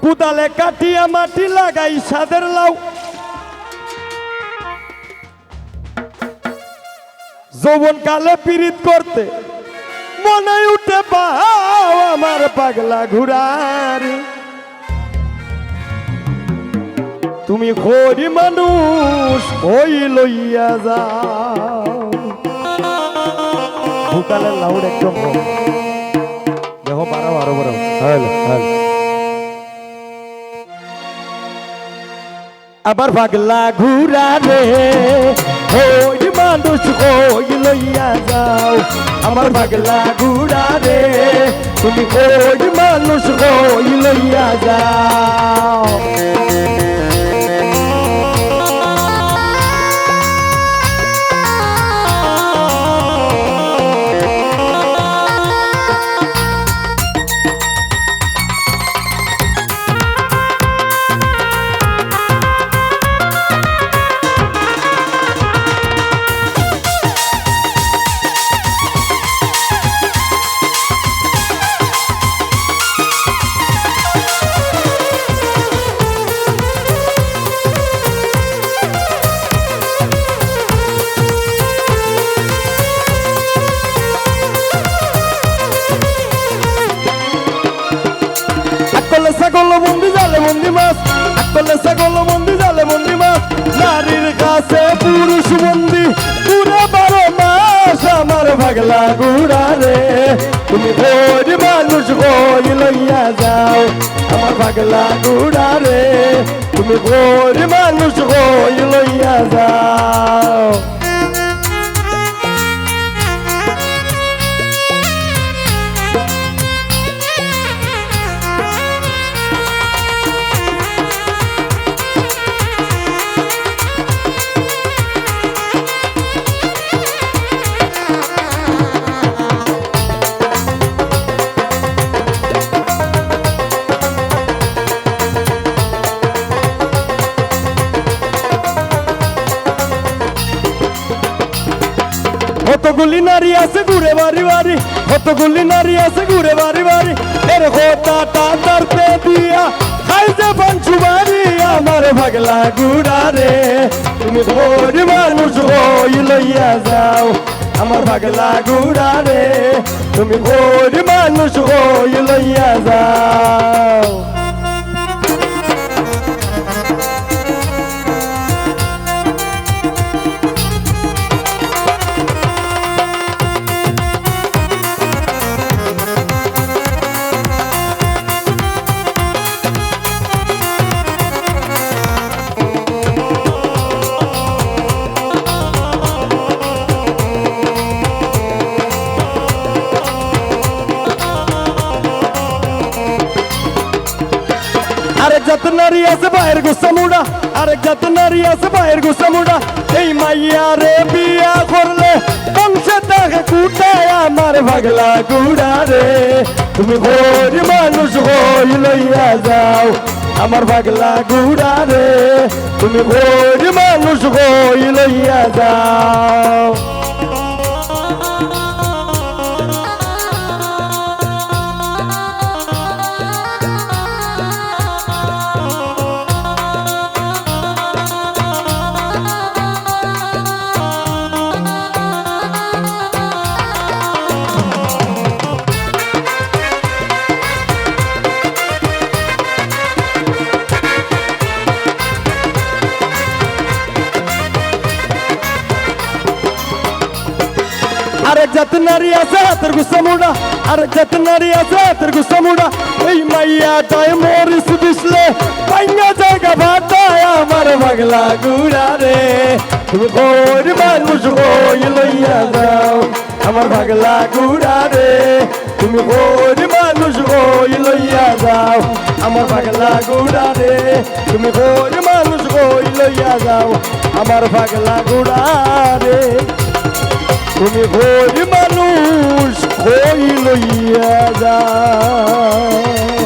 কুদালে কাটিয়া মাটি লাগাই সাদের লাউ যৌবন কালে পীড়িত করতে মনে উঠে পাও আমার পাগলা ঘুরারি তুমি খড়ি মানুষ ওই লইয়া যাও ভুকালের লাউড একদম দেখো বাড়াও আরো বাড়াও হ্যালো হ্যালো আবার পাগলা ঘুরা রে ওই মানুষ ওই লইয়া যাও আমার পাগলা ঘুরা রে তুমি ওই মানুষ ওই লইয়া যাও আকলে ছাগল বন্দি জালে বন্দি মাছ আকলে ছাগল বন্দি জালে বন্দি মাছ নারীর কাছে পুরুষ বন্দি পুরা 12 মাস আমার পাগলা ঘুরা রে তুমি ওই মানুষ ওই লইয়া যাও আমার পাগলা ঘুরা রে তুমি ওই মানুষ ওই লইয়া যাও কতগুলি নারী আছে ঘুরে বাড়ি বাড়ি কতগুলি নারী আছে ঘুরে বাড়ি বাড়ি এর হোতাটা তারপে দিয়া খাইছে পাঞ্চু বাড়ি আমার পাগলা ঘুরা রে তুমি ওই মানুষ ওই লইয়া যাও আমার পাগলা ঘুরা রে তুমি ওই মানুষ ওই লইয়া যাও আরেক জাত নারী আছে বাইরের গুসা মুড়া আরেক জাত নারী আছে বাইরের গুসা মুড়া এই মাইয়া রে বিয়া করলে বংশে তাকে কুটায় আমার পাগলা ঘুরা রে তুমি ওই মানুষ ওই লইয়া যাও আমার পাগলা ঘুরা রে তুমি ওই মানুষ ওই লইয়া যাও আরেক জাত নারী আছে হাতের গুসা মুড়া আরেক জাত নারী আছে হাতের গুসা মুড়া এই মাইয়াটাই মরিস দিসলে পাইয়া জায়গা ভাতায় আমার পাগলা ঘুরা রে তুমি ওই মানুষ ওই লইয়া যাও আমার পাগলা ঘুরা রে তুমি ওই মানুষ ওই লইয়া যাও আমার পাগলা ঘুরা রে তুমি ওই মানুষ ওই লইয়া যাও আমার পাগলা ঘুরা রে তুমি ওই মানুষ ওই লইয়া যাও।